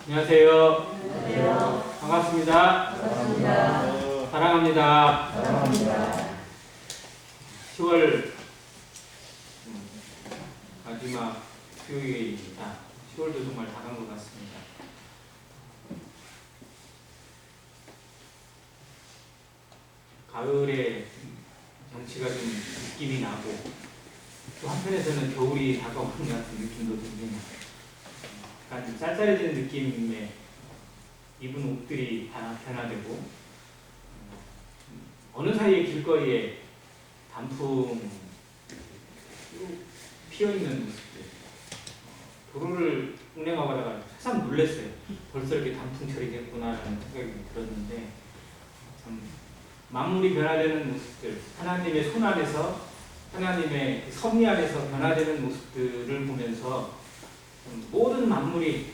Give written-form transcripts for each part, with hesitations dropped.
안녕하세요. 안녕하세요. 반갑습니다. 반갑습니다. 사랑합니다. 사랑합니다. 10월 마지막 수요일입니다. 10월도 정말 다 간 것 같습니다. 가을에 정치가 좀 느낌이 나고 또 한편에서는 겨울이 다가오는 것 같은 느낌도 들고 약간 좀 쌀쌀해지는 느낌의 입은 옷들이 다 변화되고 어느 사이에 길거리에 단풍 피어있는 모습들 도로를 운행하다가 새삼 놀랐어요. 벌써 이렇게 단풍철이 됐구나라는 생각이 들었는데 참 만물이 변화되는 모습들, 하나님의 손 안에서 하나님의 섭리 안에서 변화되는 모습들을 보면서 모든 만물이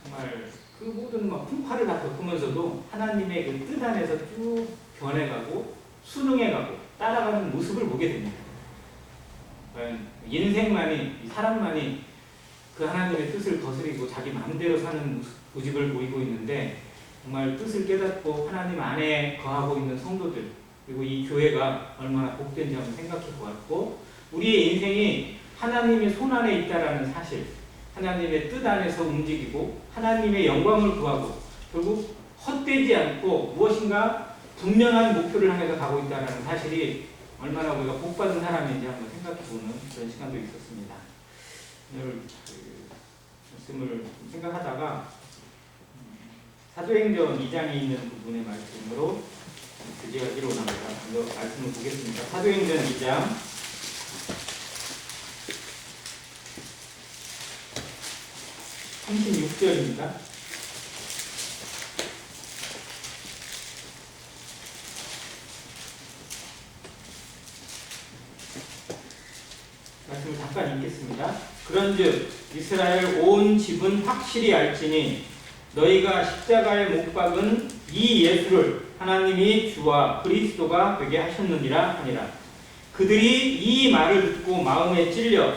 정말 그 모든 풍파를 다 겪으면서도 하나님의 그 뜻 안에서 쭉 변해가고 순응해가고 따라가는 모습을 보게 됩니다. 인생만이, 사람만이 그 하나님의 뜻을 거스리고 자기 마음대로 사는 고집을 보이고 있는데 정말 뜻을 깨닫고 하나님 안에 거하고 있는 성도들 그리고 이 교회가 얼마나 복된지 한번 생각해 보았고 우리의 인생이 하나님의 손 안에 있다라는 사실 하나님의 뜻 안에서 움직이고 하나님의 영광을 구하고 결국 헛되지 않고 무엇인가 분명한 목표를 향해서 가고 있다는 사실이 얼마나 우리가 복받은 사람인지 한번 생각해보는 그런 시간도 있었습니다. 오늘 말씀을 생각하다가 사도행전 2장에 있는 부분의 말씀으로 교제하기로 합니다. 먼저 말씀을 보겠습니다. 사도행전 2장 36절입니다. 말씀을 잠깐 읽겠습니다. 그런즉 이스라엘 온 집은 확실히 알지니 너희가 십자가에 못 박은 이 예수를 하나님이 주와 그리스도가 되게 하셨느니라 하니라. 그들이 이 말을 듣고 마음에 찔려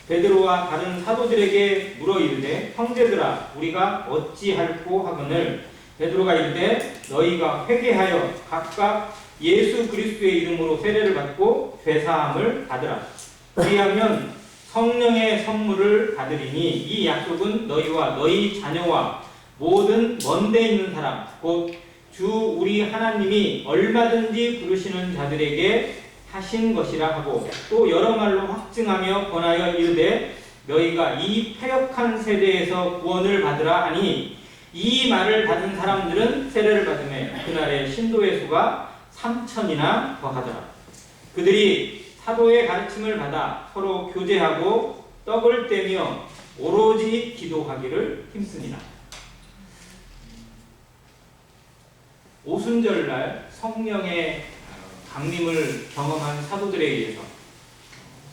베드로와 다른 사도들에게 물어 이르되 형제들아 우리가 어찌할꼬 하거늘 베드로가 이르되 너희가 회개하여 각각 예수 그리스도의 이름으로 세례를 받고 죄사함을 받으라. 그리하면 성령의 선물을 받으리니 이 약속은 너희와 너희 자녀와 모든 먼데 있는 사람 곧 주 우리 하나님이 얼마든지 부르시는 자들에게 하신 것이라 하고 또 여러 말로 확증하며 권하여 이르되 너희가 이 패역한 세대에서 구원을 받으라 하니 이 말을 받은 사람들은 세례를 받으며 그날의 신도의 수가 3,000이나 더하더라. 그들이 사도의 가르침을 받아 서로 교제하고 떡을 떼며 오로지 기도하기를 힘쓰니라. 오순절날 성령의 강림을 경험한 사도들에 의해서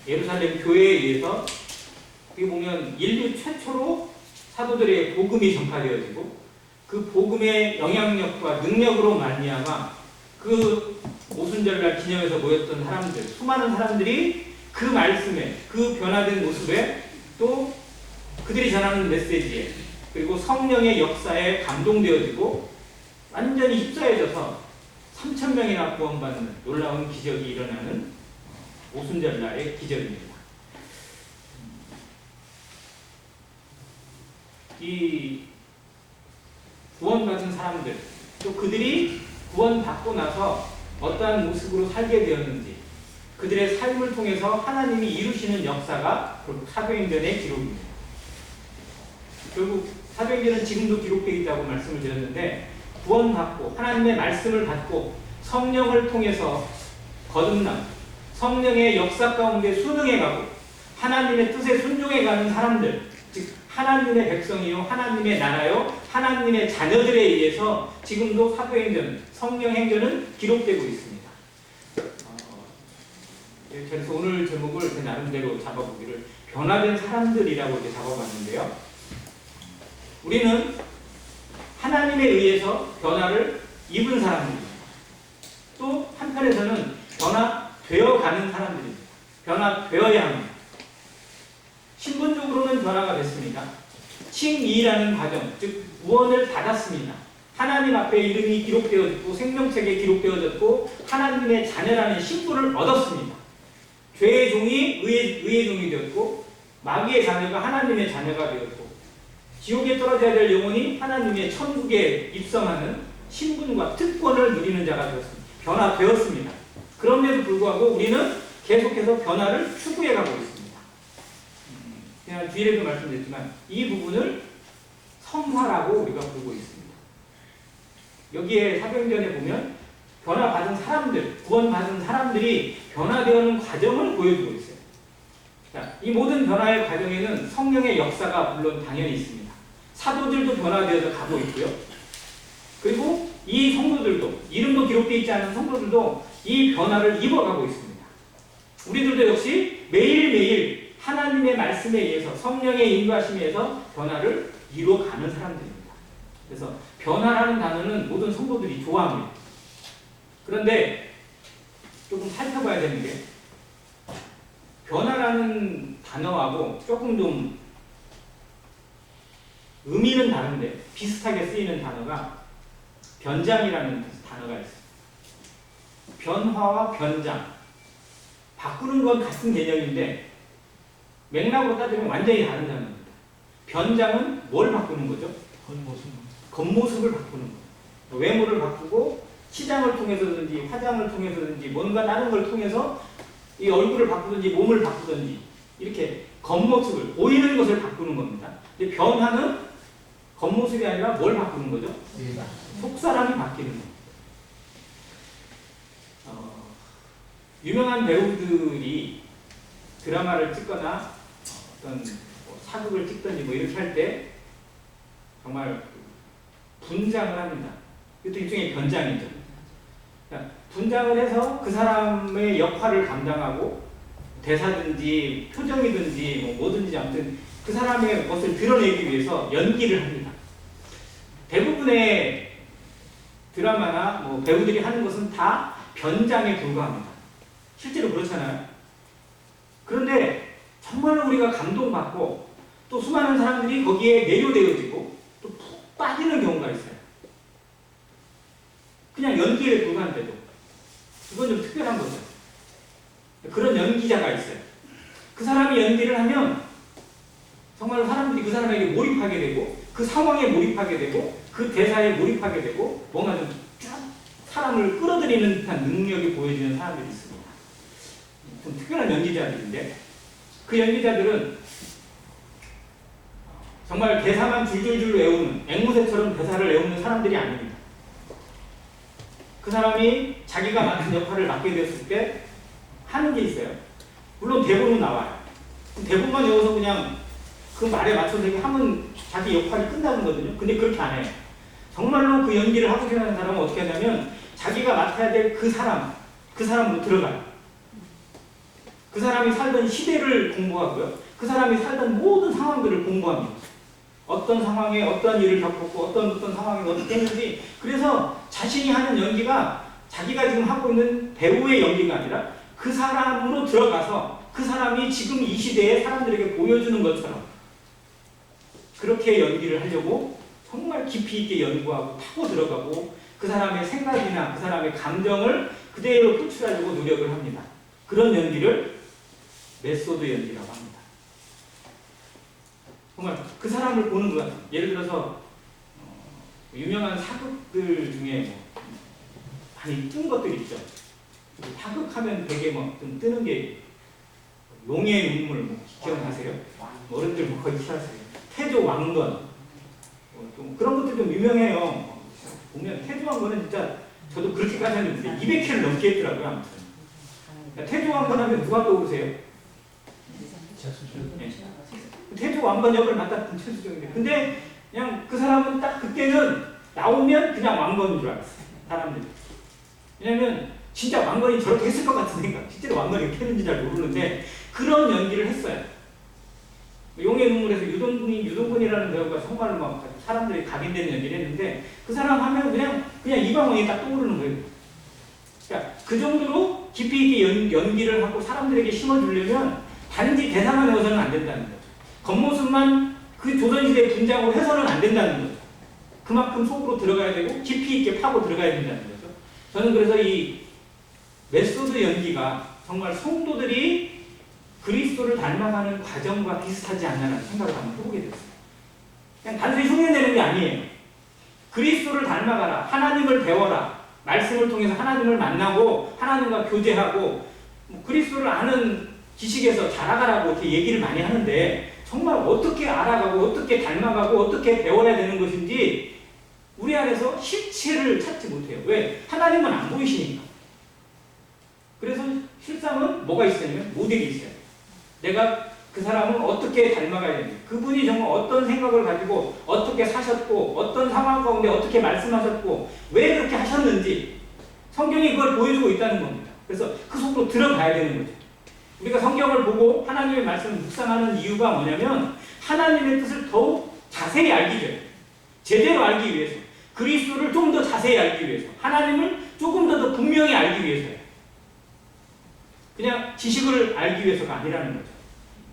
예루살렘 교회에 의해서 여기 보면 인류 최초로 사도들의 복음이 전파되어지고 그 복음의 영향력과 능력으로 말미암아 그 오순절날 기념해서 모였던 사람들 수많은 사람들이 그 말씀에 그 변화된 모습에 또 그들이 전하는 메시지에 그리고 성령의 역사에 감동되어지고 완전히 휩싸여져서 3,000명이나 구원받는 놀라운 기적이 일어나는 오순절날의 기적입니다. 이 구원받은 사람들 또 그들이 구원받고 나서 어떠한 모습으로 살게 되었는지 그들의 삶을 통해서 하나님이 이루시는 역사가 결국 사도행전의 기록입니다. 결국 사도행전은 지금도 기록되어 있다고 말씀을 드렸는데 구원받고 하나님의 말씀을 받고 성령을 통해서 거듭남 성령의 역사 가운데 순응해가고 하나님의 뜻에 순종해가는 사람들 즉 하나님의 백성이요 하나님의 나라요 하나님의 자녀들에 의해서 지금도 사도행전 성령행전은 기록되고 있습니다. 그래서 오늘 제목을 제 나름대로 잡아보기를 변화된 사람들이라고 이렇게 잡아봤는데요. 우리는 하나님에 의해서 변화를 입은 사람들입니다. 또 한편에서는 변화되어 가는 사람들입니다. 변화되어야 합니다. 신분적으로는 변화가 됐습니다. 칭의라는 과정, 즉 구원을 받았습니다. 하나님 앞에 이름이 기록되어졌고 생명책에 기록되어졌고 하나님의 자녀라는 신분을 얻었습니다. 죄의 종이 의의 종이 되었고 마귀의 자녀가 하나님의 자녀가 되었고 지옥에 떨어져야 될 영혼이 하나님의 천국에 입성하는 신분과 특권을 누리는 자가 되었습니다. 변화되었습니다. 그럼에도 불구하고 우리는 계속해서 변화를 추구해 가고 있습니다. 그냥 뒤에도 말씀드렸지만 이 부분을 성화라고 우리가 부르고 있습니다. 여기에 사도행전에 보면 변화받은 사람들, 구원받은 사람들이 변화되어가는 과정을 보여주고 있어요. 자, 이 모든 변화의 과정에는 성령의 역사가 물론 당연히 있습니다. 사도들도 변화되어서 가고 있고요. 그리고 이 성도들도, 이름도 기록되어 있지 않은 성도들도 이 변화를 입어가고 있습니다. 우리들도 역시 매일매일 하나님의 말씀에 의해서 성령의 인도하심에 의해서 변화를 이루어가는 사람들입니다. 그래서 변화라는 단어는 모든 성도들이 좋아합니다. 그런데 조금 살펴봐야 되는 게 변화라는 단어하고 조금 좀 의미는 다른데 비슷하게 쓰이는 단어가 변장이라는 단어가 있어요. 변화와 변장. 바꾸는 건 같은 개념인데 맥락으로 따지면 완전히 다른 단어입니다. 변장은 뭘 바꾸는 거죠? 겉모습을 바꾸는 거예요. 외모를 바꾸고 치장을 통해서든지 화장을 통해서든지 뭔가 다른 걸 통해서 이 얼굴을 바꾸든지 몸을 바꾸든지 이렇게 겉모습을 보이는 것을 바꾸는 겁니다. 근데 변화는 겉모습이 아니라 뭘 바꾸는 거죠? 속사람이 바뀌는 거예요. 유명한 배우들이 드라마를 찍거나 어떤 뭐 사극을 찍든지 뭐 이렇게 할 때 정말 분장을 합니다. 이것도 일종의 변장이죠. 분장을 해서 그 사람의 역할을 감당하고 대사든지 표정이든지 뭐 뭐든지 아무튼 그 사람의 것을 드러내기 위해서 연기를 합니다. 대부분의 드라마나 뭐 배우들이 하는 것은 다 변장에 불과합니다. 실제로 그렇잖아요. 그런데 정말로 우리가 감동받고 또 수많은 사람들이 거기에 매료되어지고 또 푹 빠지는 경우가 있어요. 그냥 연기에 불과한데도 이건 좀 특별한 거죠. 그런 연기자가 있어요. 그 사람이 연기를 하면 정말 사람들이 그 사람에게 몰입하게 되고 그 상황에 몰입하게 되고 그 대사에 몰입하게 되고 뭔가 좀 쫙 사람을 끌어들이는 듯한 능력이 보여지는 사람들이 있습니다. 좀 특별한 연기자들인데 그 연기자들은 정말 대사만 줄줄줄 외우는 앵무새처럼 대사를 외우는 사람들이 아닙니다. 그 사람이 자기가 맡은 역할을 맡게 되었을 때 하는 게 있어요. 물론 대본은 나와요. 대본만 외워서 그냥 그 말에 맞춰서 하면 자기 역할이 끝나는 거거든요. 근데 그렇게 안 해요. 정말로 그 연기를 하고 싶어하는 사람은 어떻게 하냐면 자기가 맡아야 될 그 사람으로 들어가요. 그 사람이 살던 시대를 공부하고요. 그 사람이 살던 모든 상황들을 공부합니다. 어떤 상황에 어떤 일을 겪었고 어떤 상황에 어떻게 했는지 그래서 자신이 하는 연기가 자기가 지금 하고 있는 배우의 연기가 아니라 그 사람으로 들어가서 그 사람이 지금 이 시대에 사람들에게 보여주는 것처럼 그렇게 연기를 하려고 정말 깊이 있게 연구하고 파고 들어가고 그 사람의 생각이나 그 사람의 감정을 그대로 표출하려고 노력을 합니다. 그런 연기를 메소드 연기라고 합니다. 정말 그 사람을 보는 것 같아요. 예를 들어서 유명한 사극들 중에 뭐 많이 뜬 것들이 있죠. 사극하면 되게 뭐 좀 뜨는 게 용의 눈물 뭐 기억나세요? 어른들 뭐 거의 기억하세요. 태조 왕건 좀 그런 것들 좀 유명해요. 보면 태조 왕건은 진짜 저도 그렇게까지 하는데 200회를 넘게 했더라고요. 아무튼 태조 왕건 하면 누가 떠오르세요? 네. 태조 왕건 역을 맡았던 최수정인데 근데 그냥 그 사람은 딱 그때는 나오면 그냥 왕건인 줄 알았어요. 사람들이. 왜냐면 진짜 왕건이 저렇게 했을 것 같은 생각. 실제로 왕건이 어떻게 했는지 잘 모르는데 그런 연기를 했어요. 용의 눈물에서 유동근이라는 배우가 정말 막 사람들이 각인되는 연기를 했는데 그 사람 하면 그냥 이방원이 딱 떠오르는 거예요. 그러니까 그 정도로 깊이 있게 연기를 하고 사람들에게 심어주려면 단지 대사만 외워서는 안 된다는 거죠. 겉모습만 그 조선시대 분장으로 해서는 안 된다는 거죠. 그만큼 속으로 들어가야 되고 깊이 있게 파고 들어가야 된다는 거죠. 저는 그래서 이 메소드 연기가 정말 성도들이 그리스도를 닮아가는 과정과 비슷하지 않나라는 생각을 한번 해보게 됐어요. 그냥 단순히 흉내내는 게 아니에요. 그리스도를 닮아가라. 하나님을 배워라. 말씀을 통해서 하나님을 만나고 하나님과 교제하고 그리스도를 아는 지식에서 자라가라고 이렇게 얘기를 많이 하는데 정말 어떻게 알아가고 어떻게 닮아가고 어떻게 배워야 되는 것인지 우리 안에서 실체를 찾지 못해요. 왜? 하나님은 안 보이시니까. 그래서 실상은 뭐가 있으냐면 모델이 있어요. 내가 그 사람은 어떻게 닮아가야 되는지, 그분이 정말 어떤 생각을 가지고 어떻게 사셨고 어떤 상황 가운데 어떻게 말씀하셨고 왜 그렇게 하셨는지 성경이 그걸 보여주고 있다는 겁니다. 그래서 그 속으로 들어가야 되는 거죠. 우리가 성경을 보고 하나님의 말씀을 묵상하는 이유가 뭐냐면 하나님의 뜻을 더욱 자세히 알기 위해, 제대로 알기 위해서, 그리스도를 좀 더 자세히 알기 위해서, 하나님을 조금 더 분명히 알기 위해서예요. 그냥 지식을 알기 위해서가 아니라는 거죠.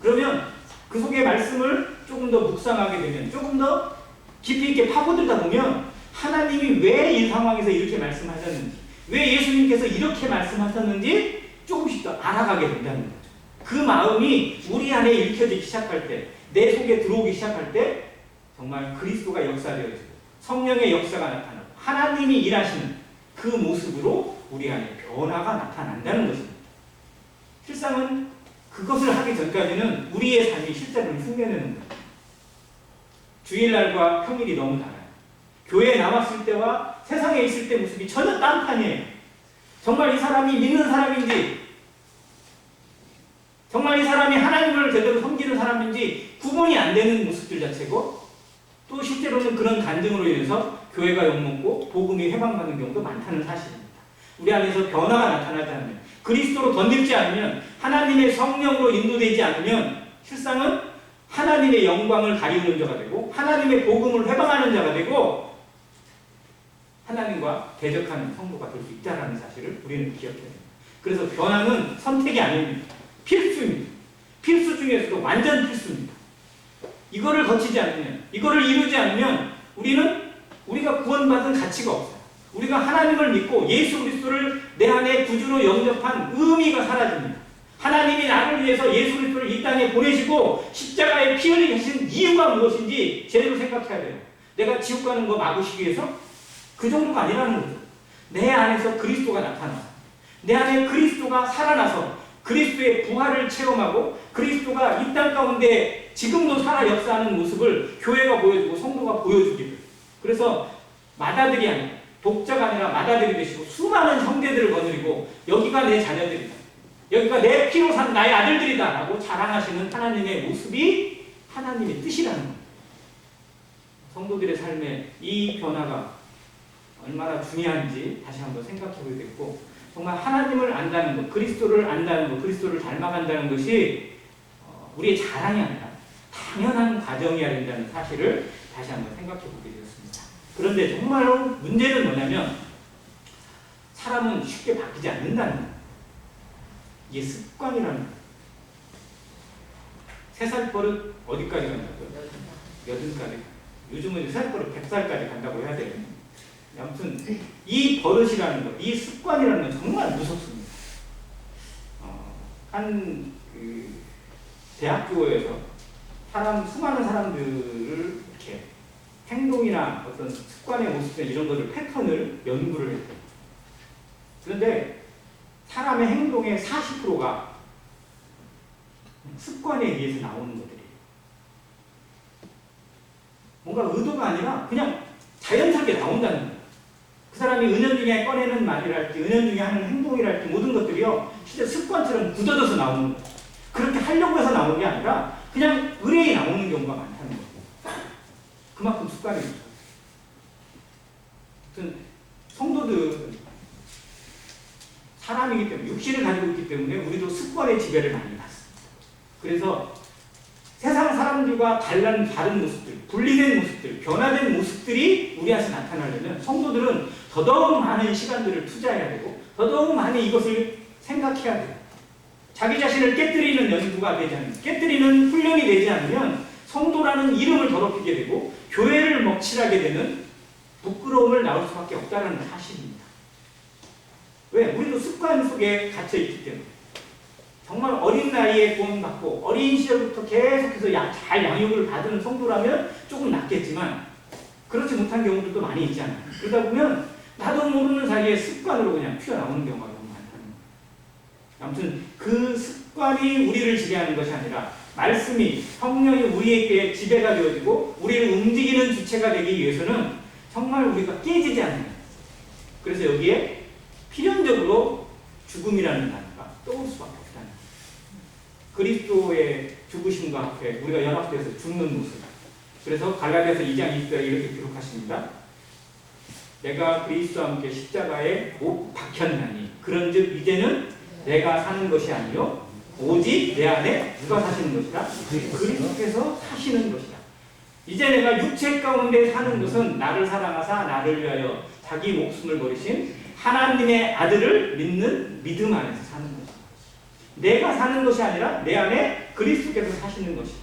그러면 그 속의 말씀을 조금 더 묵상하게 되면, 조금 더 깊이 있게 파고들다 보면 하나님이 왜 이 상황에서 이렇게 말씀하셨는지, 왜 예수님께서 이렇게 말씀하셨는지 조금씩 더 알아가게 된다는 거죠. 그 마음이 우리 안에 읽혀지기 시작할 때, 내 속에 들어오기 시작할 때 정말 그리스도가 역사되어지고 성령의 역사가 나타나고 하나님이 일하시는 그 모습으로 우리 안에 변화가 나타난다는 것입니다. 실상은 그것을 하기 전까지는 우리의 삶이 실제로는 흉내내는 거예요. 주일날과 평일이 너무 달라요. 교회에 나왔을 때와 세상에 있을 때 모습이 전혀 딴판이에요. 정말 이 사람이 믿는 사람인지, 정말 이 사람이 하나님을 제대로 섬기는 사람인지 구분이 안 되는 모습들 자체고, 또 실제로는 그런 간증으로 인해서 교회가 욕먹고 복음이 회방받는 경우도 많다는 사실입니다. 우리 안에서 변화가 나타나지 않으면, 그리스도로 덧입지 않으면, 하나님의 성령으로 인도되지 않으면 실상은 하나님의 영광을 가리우는 자가 되고 하나님의 복음을 회방하는 자가 되고 하나님과 대적하는 성도가 될 수 있다는 사실을 우리는 기억해야 됩니다. 그래서 변화는 선택이 아닙니다. 필수입니다. 필수 중에서도 완전 필수입니다. 이거를 거치지 않으면, 이거를 이루지 않으면 우리가 구원받은 가치가 없어요. 우리가 하나님을 믿고 예수 그리스도를 내 안에 구주로 영접한 의미가 사라집니다. 하나님이 나를 위해서 예수 그리스도를 이 땅에 보내시고 십자가에 피 흘리게 하신 이유가 무엇인지 제대로 생각해야 돼요. 내가 지옥 가는 거 막으시기 위해서? 그 정도가 아니라는 거죠. 내 안에서 그리스도가 나타나서, 내 안에 그리스도가 살아나서 그리스도의 부활을 체험하고 그리스도가 이 땅 가운데 지금도 살아 역사하는 모습을 교회가 보여주고 성도가 보여주기를. 그래서 마다들이 아니라, 독자가 아니라 마다들이 되시고 수많은 형제들을 거느리고 여기가 내 자녀들이다, 여기가 내 피로 산 나의 아들들이다 라고 자랑하시는 하나님의 모습이 하나님의 뜻이라는 겁니다. 성도들의 삶에 이 변화가 얼마나 중요한지 다시 한번 생각해 보게 됐고, 정말 하나님을 안다는 것, 그리스도를 안다는 것, 그리스도를 닮아간다는 것이 우리의 자랑이 아니라 당연한 과정이어야 된다는 사실을 다시 한번 생각해 보게 되었습니다. 그런데 정말로 문제는 뭐냐면 사람은 쉽게 바뀌지 않는다는 거예요. 이게 습관이라는 거예요. 3살 버릇 어디까지 간다고요? 80까지. 요즘은 3살 버릇 100살까지 간다고 해야 돼요. 아무튼 이 버릇이라는 것, 이 습관이라는 건 정말 무섭습니다. 대학교에서 수많은 사람들을 이렇게 행동이나 어떤 습관의 모습이나 이런 것들, 패턴을 연구를 했대요. 그런데 사람의 행동의 40%가 습관에 의해서 나오는 것들이에요. 뭔가 의도가 아니라 그냥 자연스럽게 나온다는 거예요. 그 사람이 은연중에 꺼내는 말이랄지, 은연중에 하는 행동이랄지 모든 것들이요, 진짜 습관처럼 굳어져서 나오는 거예요. 그렇게 하려고 해서 나오는 게 아니라 그냥 의뢰이 나오는 경우가 많다는 거예요. 그만큼 습관이 있죠. 아무튼 성도들은 사람이기 때문에, 육신을 가지고 있기 때문에 우리도 습관의 지배를 많이 받습니다. 그래서 세상 사람들과 다른 모습들, 분리된 모습들, 변화된 모습들이 우리 안에서 나타나려면 성도들은 더더욱 많은 시간들을 투자해야 되고 더더욱 많이 이것을 생각해야 돼요. 자기 자신을 깨뜨리는 연구가 되지 않으면, 깨뜨리는 훈련이 되지 않으면 성도라는 그리스도라는 이름을 더럽히게 되고 교회를 먹칠하게 되는 부끄러움을 낳을 수밖에 없다는 사실입니다. 왜? 우리도 습관 속에 갇혀 있기 때문에. 정말 어린 나이에 구원받고 어린 시절부터 계속해서 잘 양육을 받은 성도라면 조금 낫겠지만 그렇지 못한 경우들도 많이 있잖아요. 그러다 보면 나도 모르는 사이에 습관으로 그냥 튀어나오는 경우가 너무 많다는 거예요. 아무튼 그 습관이 우리를 지배하는 것이 아니라 말씀이 성령이 우리에게 지배가 되어지고 우리를 움직이는 주체가 되기 위해서는 정말 우리가 깨지지 않는 거예요. 그래서 여기에 필연적으로 죽음이라는 단어가 떠올 수밖에 없다는 거예요. 그리스도의 죽으심과 앞에 우리가 연합돼서 죽는 모습. 그래서 갈라디아서 2장 20절에 이렇게 기록하십니다. 내가 그리스도와 함께 십자가에 못 박혔나니 그런즉 이제는 내가 사는 것이 아니요 오직 내 안에 누가 사시는 것이라? 그리스도께서 사시는 것이라. 이제 내가 육체 가운데 사는 것은 나를 사랑하사 나를 위하여 자기 목숨을 버리신 하나님의 아들을 믿는 믿음 안에서 사는 것이다. 내가 사는 것이 아니라 내 안에 그리스도께서 사시는 것이다.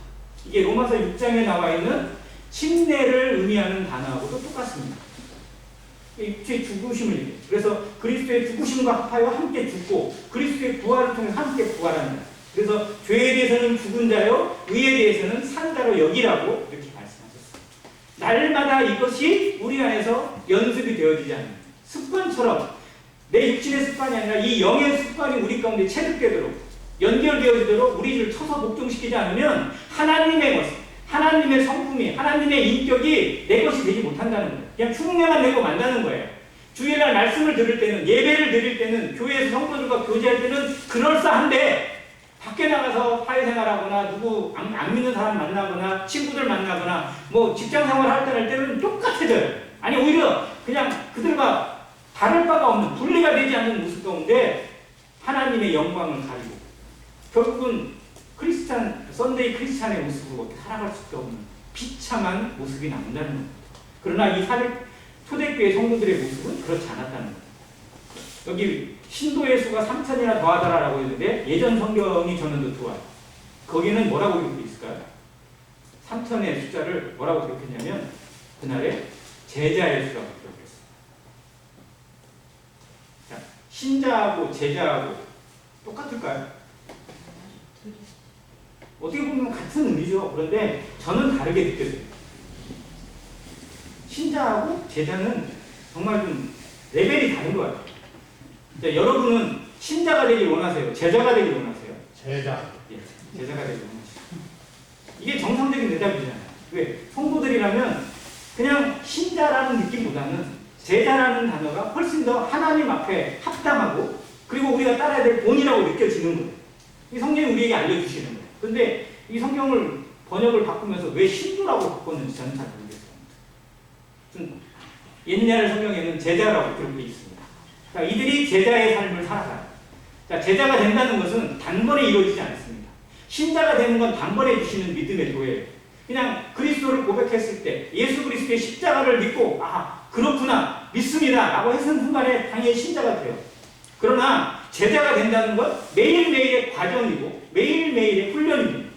이게 로마서 6장에 나와 있는 침례를 의미하는 단어하고도 똑같습니다. 육체의 죽으심을 얘기해요. 그래서 그리스도의 죽으심과 합하여 함께 죽고 그리스도의 부활을 통해 함께 부활한다. 그래서 죄에 대해서는 죽은 자요 의에 대해서는 산 자로 여기라고 이렇게 말씀하셨어요. 날마다 이것이 우리 안에서 연습이 되어지지 않는 습관처럼 내 육신의 습관이 아니라 이 영의 습관이 우리 가운데 체득되도록 연결되어지도록 우리를 쳐서 복종시키지 않으면 하나님의 모습, 하나님의 성품이, 하나님의 인격이 내 것이 되지 못한다는 거예요. 그냥 흉내만 내고 만다는 거예요. 주일날 말씀을 들을 때는, 예배를 드릴 때는, 교회에서 성도들과 교제할 때는 그럴싸한데 밖에 나가서 사회생활하거나 누구 안 믿는 사람 만나거나 친구들 만나거나 뭐 직장생활 할 때는 똑같아져요. 아니 오히려 그냥 그들과 다를 바가 없는 분리가 되지 않는 모습 가운데 하나님의 영광을 가리고 결국은 썬데이 크리스찬의 모습으로 어떻게 살아갈 수밖에 없는 비참한 모습이 나온다는 겁니다. 그러나 이 초대교회 성도들의 모습은 그렇지 않았다는 겁니다. 여기 신도의 수가 3,000이나 더하더라라고 했는데 예전 성경이 저는 더 좋아요. 거기는 뭐라고 기록되어 있을까요? 3,000의 숫자를 뭐라고 기록했냐면 그날에 제자의 수라고 기록했어요. 자, 신자하고 제자하고 똑같을까요? 어떻게 보면 같은 의미죠. 그런데 저는 다르게 느껴져요. 신자하고 제자는 정말 좀 레벨이 다른 것 같아요. 자, 여러분은 신자가 되길 원하세요? 제자가 되길 원하세요? 제자. 예, 제자가 되길 원하시죠. 이게 정상적인 대답이잖아요. 왜? 성도들이라면 그냥 신자라는 느낌보다는 제자라는 단어가 훨씬 더 하나님 앞에 합당하고 그리고 우리가 따라야 될 본이라고 느껴지는 거예요. 이 성경이 우리에게 알려주시는 거예요. 그런데 이 성경을 번역을 바꾸면서 왜 신도라고 바꿨는지 저는 잘 모르겠어요. 옛날 성경에는 제자라고 기록되어 있습니다. 자, 이들이 제자의 삶을 살아가요. 자, 제자가 된다는 것은 단번에 이루어지지 않습니다. 신자가 되는 건 단번에 주시는 믿음의 도예요. 그냥 그리스도를 고백했을 때 예수 그리스도의 십자가를 믿고 그렇구나 믿습니다 라고 했은 순간에 당연히 신자가 돼요. 그러나 제자가 된다는 건 매일매일의 과정이고 매일매일의 훈련입니다.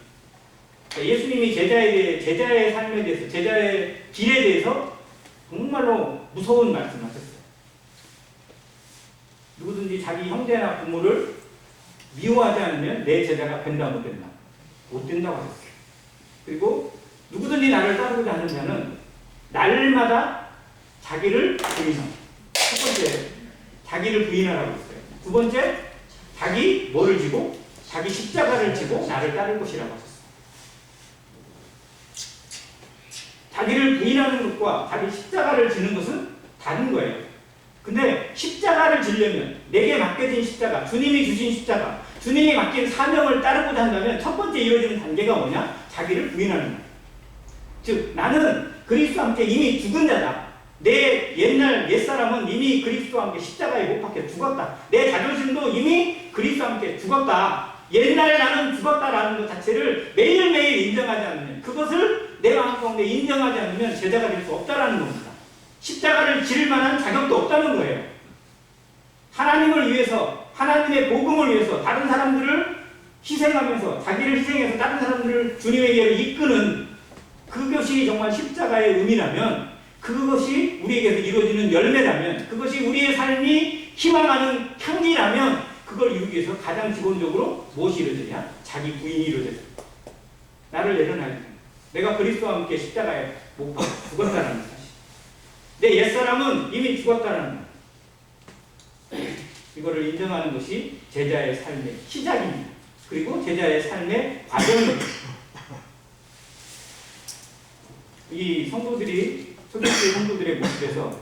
예수님이 제자의 삶에 대해서 제자의 길에 대해서 정말로 무서운 말씀을 하셨어요. 누구든지 자기 형제나 부모를 미워하지 않으면 내 제자가 된다 못 된다? 못 된다고 하셨어요. 그리고 누구든지 나를 따르고자 하는 자는 날마다 자기를 부인하라. 첫 번째, 자기를 부인하라고 했어요. 두 번째, 자기 뭐를 지고? 자기 십자가를 지고 나를 따를 것이라고 하셨어요. 자기를 부인하는 것과 자기 십자가를 지는 것은 다른 거예요. 근데 십자가를 지려면 내게 맡겨진 십자가, 주님이 주신 십자가, 주님이 맡긴 사명을 따르고자 한다면 첫 번째 이루어지는 단계가 뭐냐? 자기를 부인하는 거예요. 즉 나는 그리스도와 함께 이미 죽은 자다. 내 옛사람은 이미 그리스도와 함께 십자가에 못 박혀 죽었다. 내 자존심도 이미 그리스도와 함께 죽었다. 옛날 나는 죽었다라는 것 자체를 매일매일 인정하지 않으면, 그것을 내 마음 가운데 인정하지 않으면 제자가 될 수 없다라는 겁니다. 십자가를 지를 만한 자격도 없다는 거예요. 하나님을 위해서, 하나님의 복음을 위해서 다른 사람들을 희생하면서, 자기를 희생해서 다른 사람들을 주님에게 이끄는 그 그것이 정말 십자가의 의미라면, 그것이 우리에게서 이루어지는 열매라면, 그것이 우리의 삶이 희망하는 향기라면, 그걸 이루기 위해서 가장 기본적으로 무엇이 이루어지냐? 자기 부인이 이루어져요. 나를 내려놔야 돼. 내가 그리스도와 함께 십자가에 못 박혀 죽었다는 사실. 내 옛사람은 이미 죽었다는 것. 이거를 인정하는 것이 제자의 삶의 시작입니다. 그리고 제자의 삶의 과정입니다. 이 성도들이, 초대교회 성도들의 모습에서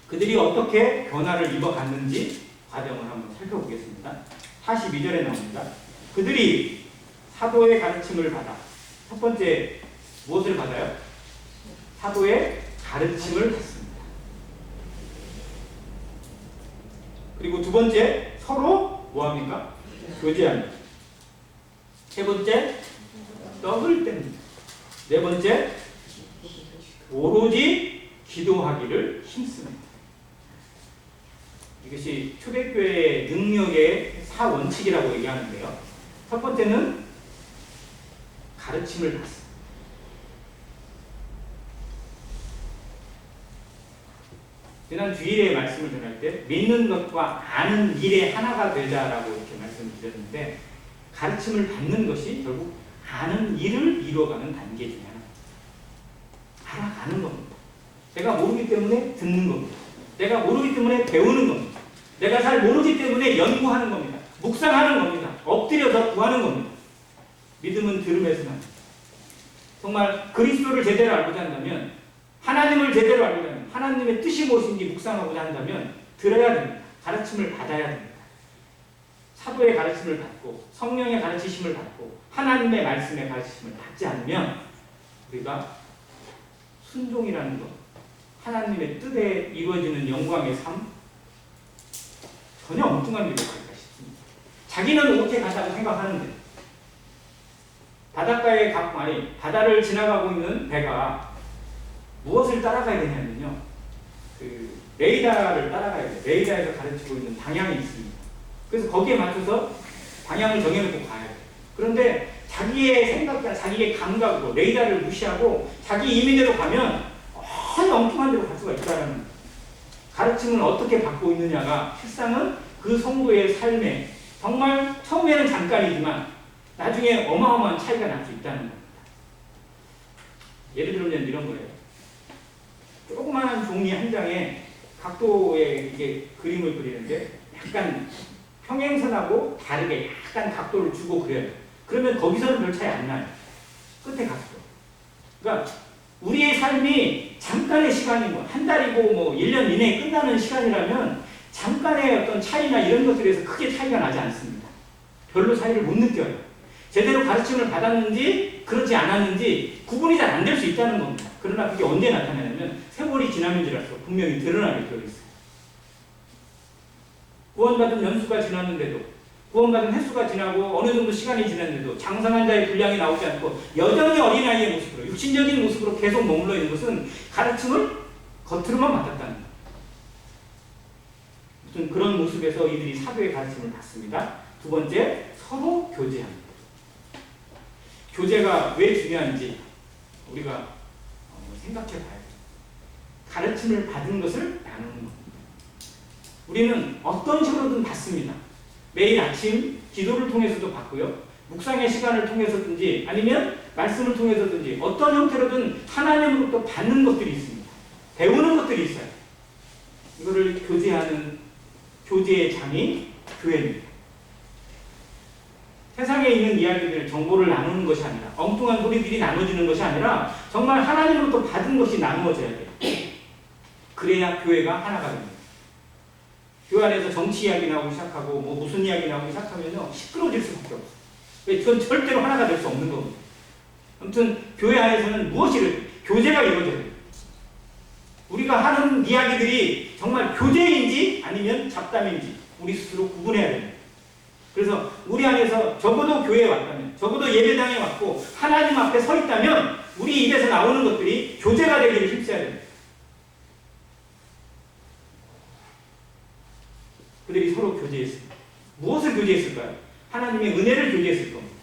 그들이 어떻게 변화를 입어갔는지 과정을 한번 살펴보겠습니다. 42절에 나옵니다. 그들이 사도의 가르침을 받아. 첫 번째, 무엇을 받아요? 사도의 가르침을 받습니다. 그리고 두 번째, 서로 뭐합니까? 교제합니다. 세 번째, 떡을 뗍니다. 네 번째, 오로지 기도하기를 힘씁니다. 이것이 초대교회의 능력의 4원칙이라고 얘기하는데요. 첫 번째는 가르침을 받습니다. 지난 주일에 말씀을 전할 때 믿는 것과 아는 일의 하나가 되자라고 이렇게 말씀을 드렸는데, 가르침을 받는 것이 결국 아는 일을 이루어가는 단계 중에 하나입니다. 알아가는 겁니다. 내가 모르기 때문에 듣는 겁니다. 내가 모르기 때문에 배우는 겁니다. 내가 잘 모르기 때문에 연구하는 겁니다. 묵상하는 겁니다. 엎드려서 구하는 겁니다. 믿음은 들음에서 납니다. 정말 그리스도를 제대로 알고자 한다면, 하나님을 제대로 알고자 한다면, 하나님의 뜻이 무엇인지 묵상하고자 한다면 들어야 됩니다. 가르침을 받아야 됩니다. 사도의 가르침을 받고 성령의 가르치심을 받고 하나님의 말씀의 가르치심을 받지 않으면 우리가 순종이라는 것, 하나님의 뜻에 이루어지는 영광의 삶, 전혀 엉뚱한 길로 갈까 싶습니다. 자기는 옳게 간다고 생각하는데, 바닷가에 아니 바다를 지나가고 있는 배가 무엇을 따라가야 되냐면요, 그 레이더를 따라가야 돼요. 레이더에서 가르치고 있는 방향이 있습니다. 그래서 거기에 맞춰서 방향을 정해놓고 가야 돼요. 그런데 자기의 생각과 자기의 감각으로 레이더를 무시하고 자기 이민대로 가면 전혀 엉뚱한 데로 갈 수가 있다는 거예요. 가르침을 어떻게 받고 있느냐가 실상은 그 성도의 삶에 정말 처음에는 잠깐이지만 나중에 어마어마한 차이가 날 수 있다는 겁니다. 예를 들면 이런 거예요. 조그마한 종이 한 장에 각도의 이게 그림을 그리는데 약간 평행선하고 다르게 약간 각도를 주고 그려요. 그러면 거기서는 별 차이 안 나요. 끝에 가서. 그러니까 우리의 삶이 잠깐의 시간인 거, 한 달이고 뭐 1년 이내에 끝나는 시간이라면 잠깐의 어떤 차이나 이런 것들에서 크게 차이가 나지 않습니다. 별로 차이를 못 느껴요. 제대로 가르침을 받았는지 그렇지 않았는지 구분이 잘 안 될 수 있다는 겁니다. 그러나 그게 언제 나타나냐면 세월이 지나면지라서 분명히 드러나게 되어 있어요. 구원받은 연수가 지났는데도, 구원받은 횟수가 지나고 어느 정도 시간이 지났는데도 장성한 자의 분량이 나오지 않고 여전히 어린아이의 모습으로, 육신적인 모습으로 계속 머물러 있는 것은 가르침을 겉으로만 받았다는 거예요. 무슨 그런 모습에서 이들이 사도의 가르침을 받습니다. 두 번째, 서로 교제합니다. 교제가 왜 중요한지 우리가 생각해 봐야 돼요. 가르침을 받은 것을 나누는 겁니다. 우리는 어떤 식으로든 받습니다. 매일 아침 기도를 통해서도 받고요. 묵상의 시간을 통해서든지 아니면 말씀을 통해서든지 어떤 형태로든 하나님으로부터 받는 것들이 있습니다. 배우는 것들이 있어요. 이거를 교제하는 교제의 장이 교회입니다. 세상에 있는 이야기들, 정보를 나누는 것이 아니라, 엉뚱한 소리들이 나눠지는 것이 아니라 정말 하나님으로부터 받은 것이 나누어져야 돼요. 그래야 교회가 하나가 됩니다. 교회 안에서 정치 이야기 나오기 시작하고 뭐 무슨 이야기 나오기 시작하면요 시끄러워질 수밖에 없어요. 왜? 그건 절대로 하나가 될 수 없는 겁니다. 아무튼 교회 안에서는 무엇이든 교제가 이루어져야 돼요. 우리가 하는 이야기들이 정말 교제인지 아니면 잡담인지 우리 스스로 구분해야 됩니다. 그래서 우리 안에서 적어도 교회에 왔다면, 적어도 예배당에 왔고 하나님 앞에 서 있다면 우리 입에서 나오는 것들이 교제가 되기를 힘써야 됩니다. 그들이 서로 교제했습니다. 무엇을 교제했을까요? 하나님의 은혜를 교제했을 겁니다.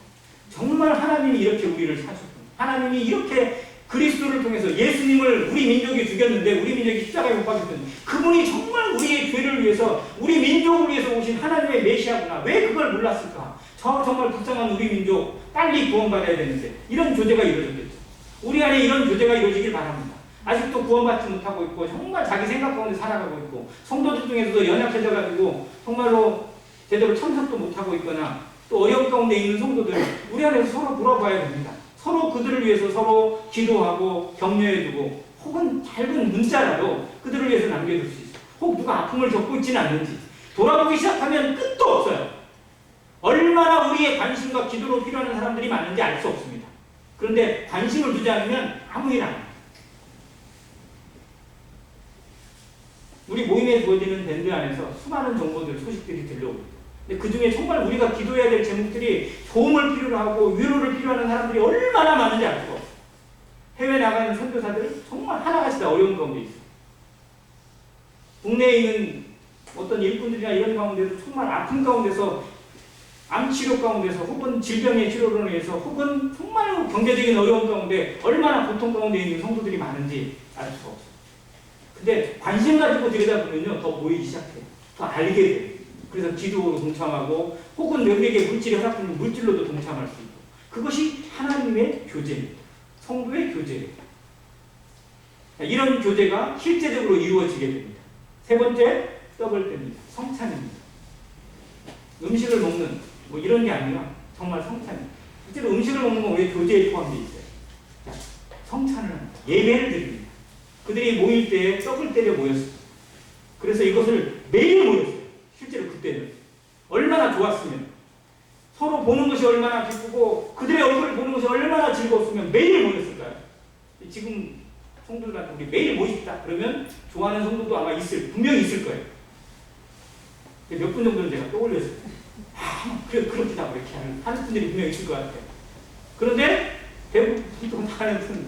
정말 하나님이 이렇게 우리를 사셨구나. 하나님이 이렇게 그리스도를 통해서 예수님을 우리 민족이 죽였는데 우리 민족이 십자가에 못 박혔던 그분이 정말 우리의 죄를 위해서 우리 민족을 위해서 오신 하나님의 메시아구나. 왜 그걸 몰랐을까? 정말 불쌍한 우리 민족 빨리 구원받아야 되는데 이런 교제가 이루어졌겠죠. 우리 안에 이런 교제가 이루어지길 바랍니다. 아직도 구원받지 못하고 있고 정말 자기 생각 가운데 살아가고 있고 성도들 중에서도 연약해져가지고 정말로 제대로 참석도 못하고 있거나 또 어려운 가운데 있는 성도들 우리 안에서 서로 물어봐야 됩니다. 서로 그들을 위해서 서로 기도하고 격려해주고 혹은 짧은 문자라도 그들을 위해서 남겨둘 수 있어요. 혹 누가 아픔을 겪고 있지는 않는지 돌아보기 시작하면 끝도 없어요. 얼마나 우리의 관심과 기도로 필요한 사람들이 많은지 알 수 없습니다. 그런데 관심을 두지 않으면 아무 일 안 해요. 우리 모임에 주어지는 밴드 안에서 수많은 정보들, 소식들이 들려옵니다. 근데 그 중에 정말 우리가 기도해야 될 제목들이 도움을 필요로 하고 위로를 필요하는 사람들이 얼마나 많은지 알 수가 없어요. 해외 나가는 선교사들 정말 하나같이 다 어려운 가운데 있어요. 국내에 있는 어떤 일꾼들이나 이런 가운데서 정말 아픈 가운데서 암치료 가운데서 혹은 질병의 치료로 인해서 혹은 정말 경제적인 어려운 가운데 얼마나 고통 가운데 있는 성도들이 많은지 알 수가 없어요. 근데 관심 가지고 들여다보면요 더 보이기 시작해요. 더 알게 돼요. 그래서 기도로 동참하고 혹은 명예의 물질이 허락되는 물질로도 동참할 수 있고 그것이 하나님의 교제입니다. 성도의 교제예요. 이런 교제가 실제적으로 이루어지게 됩니다. 세 번째 떡을 뗍니다. 성찬입니다. 음식을 먹는 뭐 이런 게 아니라 정말 성찬입니다. 실제로 음식을 먹는 건 왜 교제에 포함되어 있어요. 자, 성찬을 합니다. 예배를 드립니다. 그들이 모일 때 떡을 때려 모였어요. 그래서 이것을 매일 모였어요. 실제로 그때는 얼마나 좋았으면 서로 보는 것이 얼마나 기쁘고 그들의 얼굴을 보는 것이 얼마나 즐거웠으면 매일 모였을까요? 지금 성도들한테 우리 매일 모이십시다 그러면 좋아하는 성도도 아마 분명히 있을 거예요. 몇 분 정도는 제가 떠올렸어요. 그렇다 이렇게 하는 분들이 분명히 있을 것 같아요. 그런데 대부분 하는 분들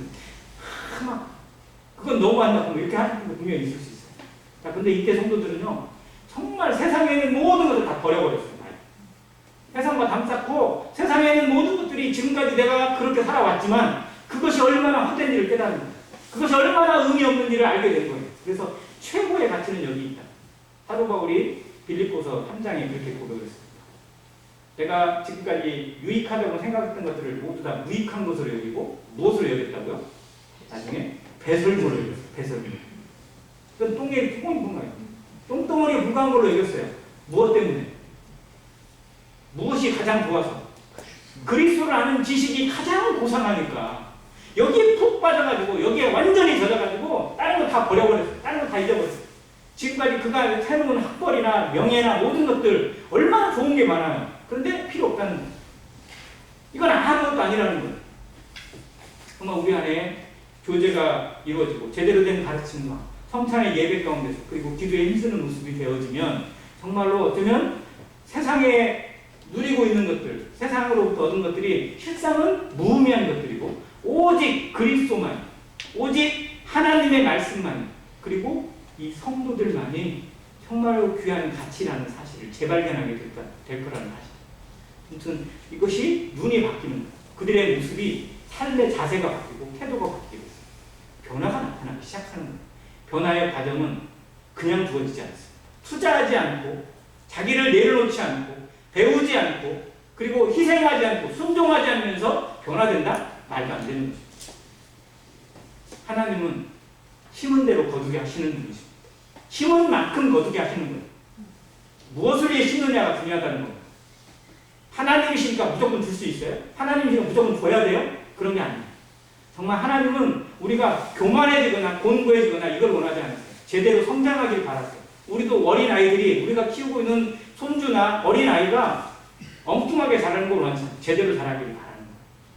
그건 너무한다 이렇게 하는 분도 분명히 있을 수 있어요. 자, 근데 이때 성도들은요 정말 세상에 있는 모든 것을 다 버려버렸어요. 세상과 담쌓고 세상에 있는 모든 것들이 지금까지 내가 그렇게 살아왔지만 그것이 얼마나 헛된지를 깨닫는 거예요. 그것이 얼마나 의미 없는지를 알게 된 거예요. 그래서 최고의 가치는 여기 있다. 사도 바울이 빌립보서 3장에 그렇게 고백을 했습니다. 내가 지금까지 유익하다고 생각했던 것들을 모두 다 무익한 것으로 여기고 무엇으로 여겼다고요? 나중에 배설물로 여겼어요. 배설물. 그건 똥이 불과해요. 똥덩어리에 불과한 걸로 여겼어요. 무엇 때문에? 무엇이 가장 좋아서? 그리스도를 아는 지식이 가장 고상하니까 여기에 푹 빠져가지고 여기에 완전히 젖어가지고 다른 거 다 버려버렸어요. 다른 거 다 잊어버렸어요. 지금까지 그가 해놓은 학벌이나 명예나 모든 것들 얼마나 좋은 게 많아요. 그런데 필요 없다는 거예요. 이건 아무것도 아니라는 거예요. 정말 우리 안에 교제가 이루어지고 제대로 된 가르침과 성찬의 예배 가운데서 그리고 기도에 힘쓰는 모습이 되어지면 정말로 어쩌면 세상에 누리고 있는 것들, 세상으로부터 얻은 것들이 실상은 무의미한 것들이고 오직 그리스도만, 오직 하나님의 말씀만 그리고 이 성도들만이 정말로 귀한 가치라는 사실을 재발견하게 될 거라는 사실. 아무튼 이것이 눈이 바뀌는 거예요. 그들의 모습이 삶의 자세가 바뀌고 태도가 바뀌고 있어요. 변화가 나타나기 시작하는 거예요. 변화의 과정은 그냥 주어지지 않습니다. 투자하지 않고 자기를 내려놓지 않고 배우지 않고 그리고 희생하지 않고 순종하지 않으면서 변화된다? 말도 안 되는 것입니다. 하나님은 심은 대로 거두게 하시는 분이십니다. 심은 만큼 거두게 하시는 거예요. 무엇을 위해 심느냐가 중요하다는 겁니다. 하나님이시니까 무조건 줄 수 있어요? 하나님이시니까 무조건 줘야 돼요? 그런 게 아니에요. 정말 하나님은 우리가 교만해지거나 곤고해지거나 이걸 원하지 않으세요. 제대로 성장하길 바라세요. 우리도 어린아이들이 우리가 키우고 있는 손주나 어린아이가 엉뚱하게 자라는 걸 원하지 않아요. 제대로 자라기를 바라는 거예요.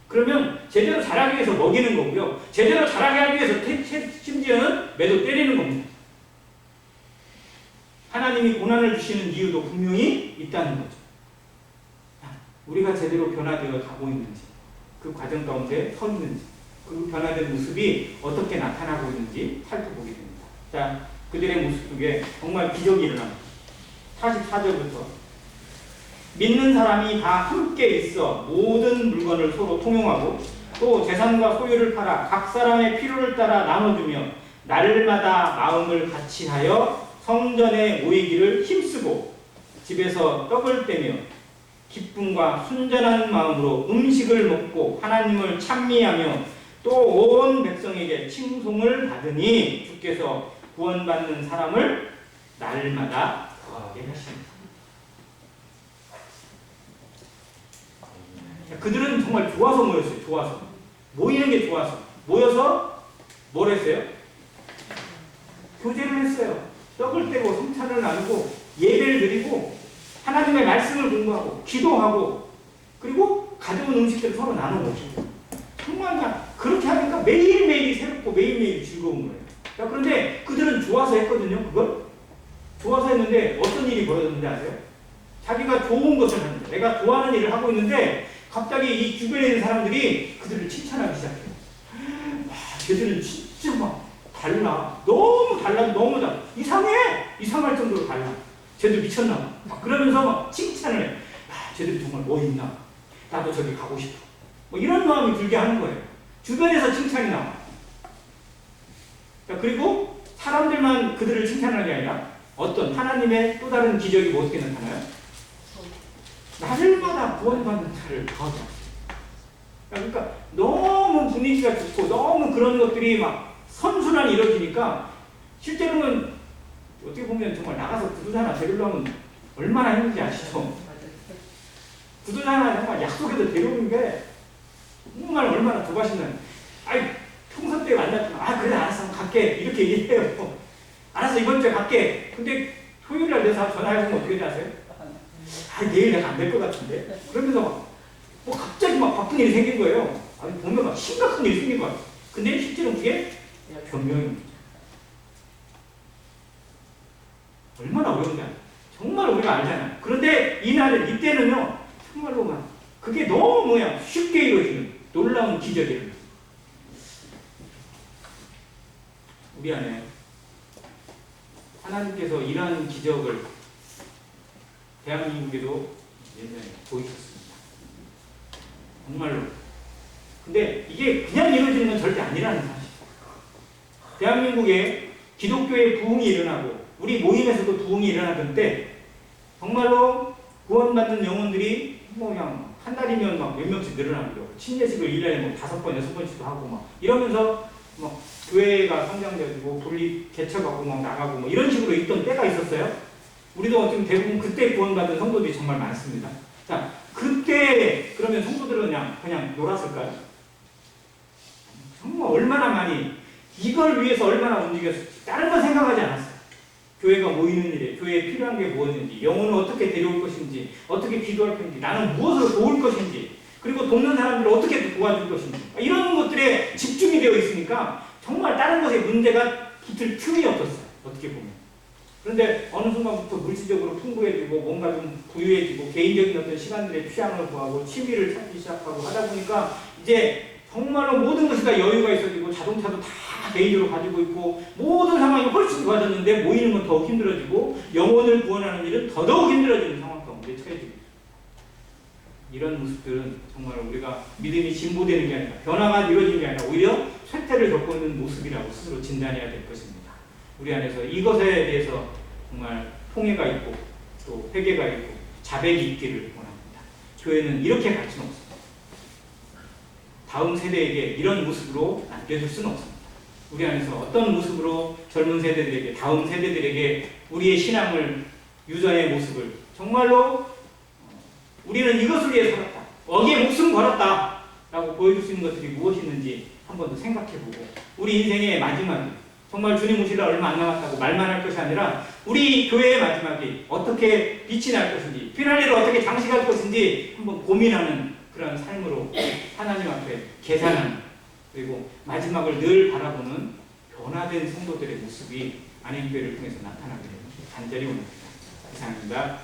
그러면 제대로 자라기 위해서 먹이는 거고요. 제대로 자라게 하기 위해서 심지어는 매도 때리는 겁니다. 하나님이 고난을 주시는 이유도 분명히 있다는 거죠. 우리가 제대로 변화되어 가고 있는지 그 과정 가운데 서 있는지 그 변화된 모습이 어떻게 나타나고 있는지 살펴보게 됩니다. 자, 그들의 모습 속에 정말 기적이 일어납니다. 44절부터 믿는 사람이 다 함께 있어 모든 물건을 서로 통용하고 또 재산과 소유를 팔아 각 사람의 필요를 따라 나눠주며 날마다 마음을 같이하여 성전에 모이기를 힘쓰고 집에서 떡을 떼며 기쁨과 순전한 마음으로 음식을 먹고 하나님을 찬미하며 또 온 백성에게 칭송을 받으니 주께서 구원받는 사람을 날마다 더하게 하십니다. 그들은 정말 좋아서 모였어요. 좋아서. 모이는 게 좋아서. 모여서 뭘 했어요? 교제를 했어요. 떡을 떼고 성찬을 나누고 예배를 드리고 하나님의 말씀을 공부하고 기도하고 그리고 가져온 음식들을 서로 나눠 먹고 정말 그렇게 하니까 매일매일이 새롭고 매일매일이 즐거운 거예요. 그런데 그들은 좋아서 했거든요. 그걸 좋아서 했는데 어떤 일이 벌어졌는지 아세요? 자기가 좋은 것을 하는데 내가 좋아하는 일을 하고 있는데 갑자기 이 주변에 있는 사람들이 그들을 칭찬하기 시작해요. 와, 쟤들은 진짜 막 달라. 너무 달라. 너무 달라. 이상해. 이상할 정도로 달라. 쟤들 미쳤나 봐. 막 그러면서 막 칭찬을 해. 야, 쟤들이 정말 뭐 있나. 나도 저기 가고 싶어. 뭐 이런 마음이 들게 하는 거예요. 주변에서 칭찬이 나와. 그리고 사람들만 그들을 칭찬하는 게 아니라 어떤 하나님의 또 다른 기적이 뭐 어떻게 나타나요? 날마다 구원받는 자를 더하게. 그러니까 너무 분위기가 좋고 너무 그런 것들이 막 선순환이 이루어지니까 실제로는 어떻게 보면 정말 나가서 구두자 하나 데리려면 얼마나 힘든지 아시죠? 구두자 하나 정말 약속해서 데려오는 게 정말 얼마나 더 맛있는. 아이 평소 때 만났지만 그래 알았어 갈게 이렇게 얘기해요. 알았어 이번 주에 갈게. 근데 토요일날 내서 전화해보면 어떻게 되지 아세요? 내일 내가 안 될 것 같은데? 그러면서 뭐 갑자기 막 바쁜 일이 생긴 거예요. 보면 막 심각한 일이 생긴 거야. 근데 실제로 그게 변명입니다. 얼마나 어려운지 정말 우리가 알잖아요. 그런데 이때는요 정말로만 그게 너무 쉽게 이루어지는 놀라운 기적이에요. 우리 안에 하나님께서 이러한 기적을 대한민국에도 옛날에 보이셨습니다. 정말로. 근데 이게 그냥 이루어지는 건 절대 아니라는 사실. 대한민국에 기독교의 부흥이 일어나고 우리 모임에서도 부흥이 일어나던 때 정말로 구원받는 영혼들이 그냥 한 달이면 막 몇 명씩 늘어나고요. 친예식을 1년에 뭐 5번, 6번씩도 하고 막 이러면서 막 교회가 성장되고 분리 개척하고 막 나가고 뭐 이런 식으로 있던 때가 있었어요. 우리도 어떻게 대부분 그때 구원받은 성도들이 정말 많습니다. 자, 그때 그러면 성도들은 그냥 놀았을까요? 정말 얼마나 많이 이걸 위해서 얼마나 움직였어요. 다른 건 생각하지 않았어요. 교회가 모이는 일에 교회에 필요한 게 무엇인지, 영혼을 어떻게 데려올 것인지, 어떻게 기도할 것인지, 나는 무엇으로 도울 것인지, 그리고 돕는 사람들을 어떻게 도와줄 것인지 이런 것들에 집중이 되어 있으니까 정말 다른 것에 문제가 붙을 틈이 없었어요. 어떻게 보면. 그런데 어느 순간부터 물질적으로 풍부해지고 뭔가 좀 부유해지고 개인적인 어떤 시간들의 취향을 구하고 취미를 찾기 시작하고 하다 보니까 이제 정말로 모든 것이 다 여유가 있어지고 자동차도 다 개인적으로 가지고 있고 모든 상황이 훨씬 좋아졌는데 모이는 건 더욱 힘들어지고 영혼을 구원하는 일은 더더욱 힘들어지는 상황 가운데 처해지고 있습니다. 이런 모습들은 정말 우리가 믿음이 진보되는 게 아니라 변화가 이루어지는 게 아니라 오히려 쇠퇴를 겪고 있는 모습이라고 스스로 진단해야 될 것입니다. 우리 안에서 이것에 대해서 정말 통회가 있고 또 회개가 있고 자백이 있기를 원합니다. 교회는 이렇게 갈 수는 없습니다. 다음 세대에게 이런 모습으로 남겨줄 수는 없습니다. 우리 안에서 어떤 모습으로 젊은 세대들에게 다음 세대들에게 우리의 신앙을 유전의 모습을 정말로 우리는 이것을 위해 살았다. 어기에 목숨 걸었다. 라고 보여줄 수 있는 것들이 무엇이 있는지 한 번 더 생각해보고 우리 인생의 마지막이 정말 주님 오시려 얼마 안 남았다고 말만 할 것이 아니라 우리 교회의 마지막이 어떻게 빛이 날 것인지 피날레를 어떻게 장식할 것인지 한번 고민하는 그런 삶으로 하나님 앞에 계산하는 그리고 마지막을 늘 바라보는 변화된 성도들의 모습이 안행교회를 통해서 나타나게 되는 간절히 원합니다. 이상입니다.